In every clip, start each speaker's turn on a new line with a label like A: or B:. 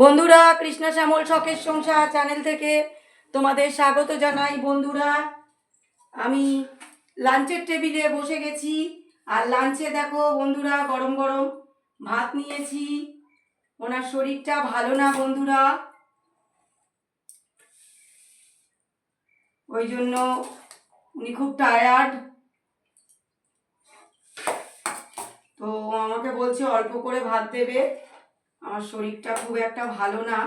A: বন্ধুরা, কৃষ্ণা শ্যামল শখের সংসার চ্যানেল থেকে তোমাদের স্বাগত জানাই। বন্ধুরা, আমি লাঞ্চের টেবিলে বসে গেছি। আর লাঞ্চে দেখো বন্ধুরা, গরম গরম ভাত নিয়েছি। ওনার শরীরটা ভালো না বন্ধুরা, ওই জন্য উনি খুব টায়ার্ড। তো আমাকে বলছে অল্প করে ভাত দেবে। আমার শরীরটা খুব একটা ভালো না,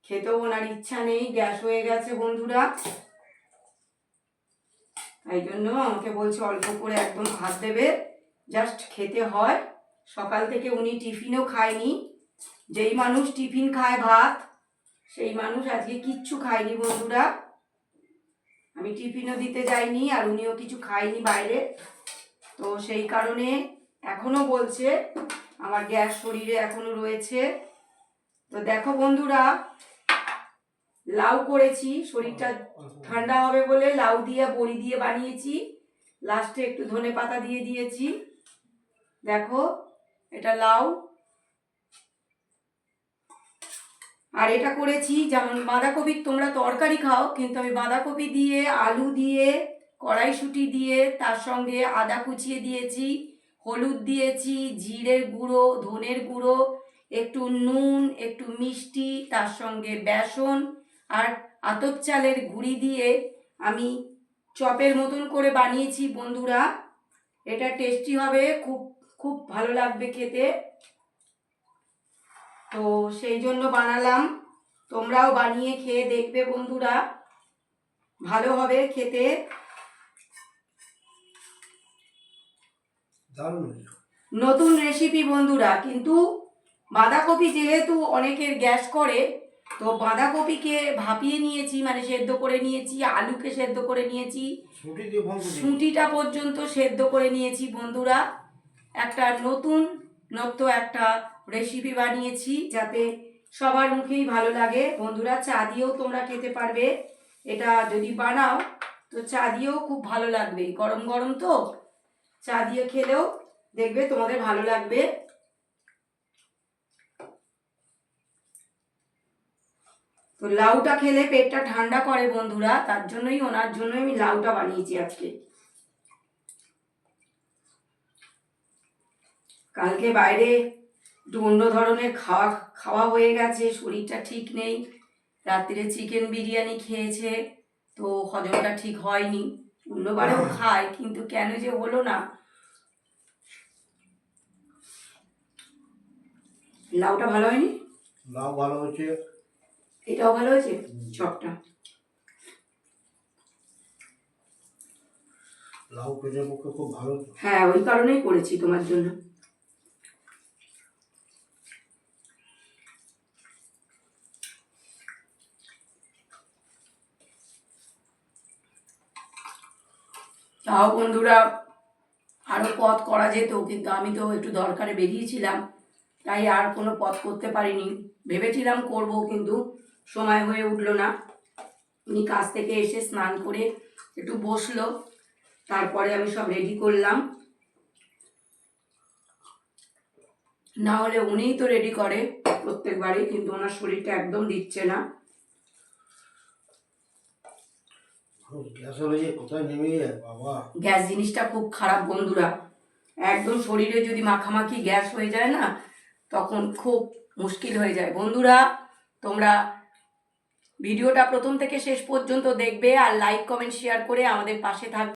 A: খেতেও ওনার ইচ্ছা নেই, গ্যাস হয়ে গেছে বন্ধুরা। তাই জন্য আমাকে বলছে অল্প করে একদম ভাত দেবে, জাস্ট খেতে হয়। সকাল থেকে উনি টিফিনও খায়নি। যেই মানুষ টিফিন খায় ভাত, সেই মানুষ আজকে কিচ্ছু খায়নি বন্ধুরা। আমি টিফিনও দিতে যাইনি আর উনিও কিছু খায়নি বাইরে। তো সেই কারণে এখনো বলছে আমার গ্যাস শরীরে এখনো রয়েছে। তো দেখো বন্ধুরা, লাউ করেছি, শরীরটা ঠান্ডা হবে বলে লাউ দিয়ে বড়ি দিয়ে বানিয়েছি। লাস্টে একটু ধনে পাতা দিয়ে দিয়েছি। দেখো, এটা লাউ। আর এটা করেছি, যেমন বাঁধাকপির তোমরা তরকারি খাও, কিন্তু আমি বাঁধাকপি দিয়ে, আলু দিয়ে, কড়াইশুঁটি দিয়ে, তার সঙ্গে আদা কুচিয়ে দিয়েছি, হলুদ দিয়েছি, জিরের গুঁড়ো, ধনের গুঁড়ো, একটু নুন, একটু মিষ্টি, তার সঙ্গে বেসন আর আতপ চালের গুঁড়ি দিয়ে আমি চপের মতন করে বানিয়েছি বন্ধুরা। এটা টেস্টি হবে, খুব খুব ভালো লাগবে খেতে। তো সেই জন্য বানালাম। তোমরাও বানিয়ে খেয়ে দেখবে বন্ধুরা, ভালো হবে খেতে। নতুন রেসিপি বন্ধুরা, কিন্তু বাঁধাকপি যেহেতু অনেকের গ্যাস করে, তো বাঁধাকপিকে ভাপিয়ে নিয়েছি, মানে সেদ্ধ করে নিয়েছি, আলুকে সেদ্ধ করে নিয়েছি, শুঁটিটা পর্যন্ত সেদ্ধ করে নিয়েছি বন্ধুরা। একটা নতুন একটা রেসিপি বানিয়েছি, যাতে সবার মুখেই ভালো লাগে বন্ধুরা। চা দিয়েও তোমরা খেতে পারবে। এটা যদি বানাও তো চা দিয়েও খুব ভালো লাগবে, গরম গরম তো চা দিয়ে খেলেও দেখবে তোমাদের ভালো লাগবে। তো লাউটা খেলে পেটটা ঠান্ডা করে বন্ধুরা, তার জন্যই ওনার জন্যই আমি লাউটা বানিয়েছি আজকে। কালকে বাইরে একটু অন্য ধরনের খাওয়া হয়ে গেছে, শরীরটা ঠিক নেই। রাত্রিরে চিকেন বিরিয়ানি খেয়েছে, তো হজমটা ঠিক হয়নি। অন্যবারেও খায়, কিন্তু কেন যে হলো না। লাউটা ভালো হয়নি?
B: লাউ ভালো হয়েছে,
A: এটাও ভালো হয়েছে। চপটা
B: লাউ পেটের পক্ষে খুব ভালো।
A: হ্যাঁ, ওই কারণেই করেছি তোমার জন্য। তাও বন্ধুরা, আরও পদ করা যেত, কিন্তু আমি তো একটু দরকারে বেরিয়েছিলাম, তাই আর কোনো পদ করতে পারিনি। ভেবেছিলাম করব, কিন্তু সময় হয়ে উঠলো না। উনি কাজ থেকে এসে স্নান করে একটু বসলো, তারপরে আমি সব রেডি করলাম। না হলে উনিই তো রেডি করে প্রত্যেকবারই, কিন্তু ওনার শরীরটা একদম দিচ্ছে না। গ্যাস জিনিসটা খুব খারাপ বন্ধুরা, একদম শরীরে যদি মাখামাখি গ্যাস হয়ে যায় না, তখন খুব মুশকিল হয়ে যায় বন্ধুরা। তোমরা ভিডিওটা প্রথম থেকে শেষ পর্যন্ত দেখবে, আর লাইক কমেন্ট শেয়ার করে আমাদের পাশে থাকবে।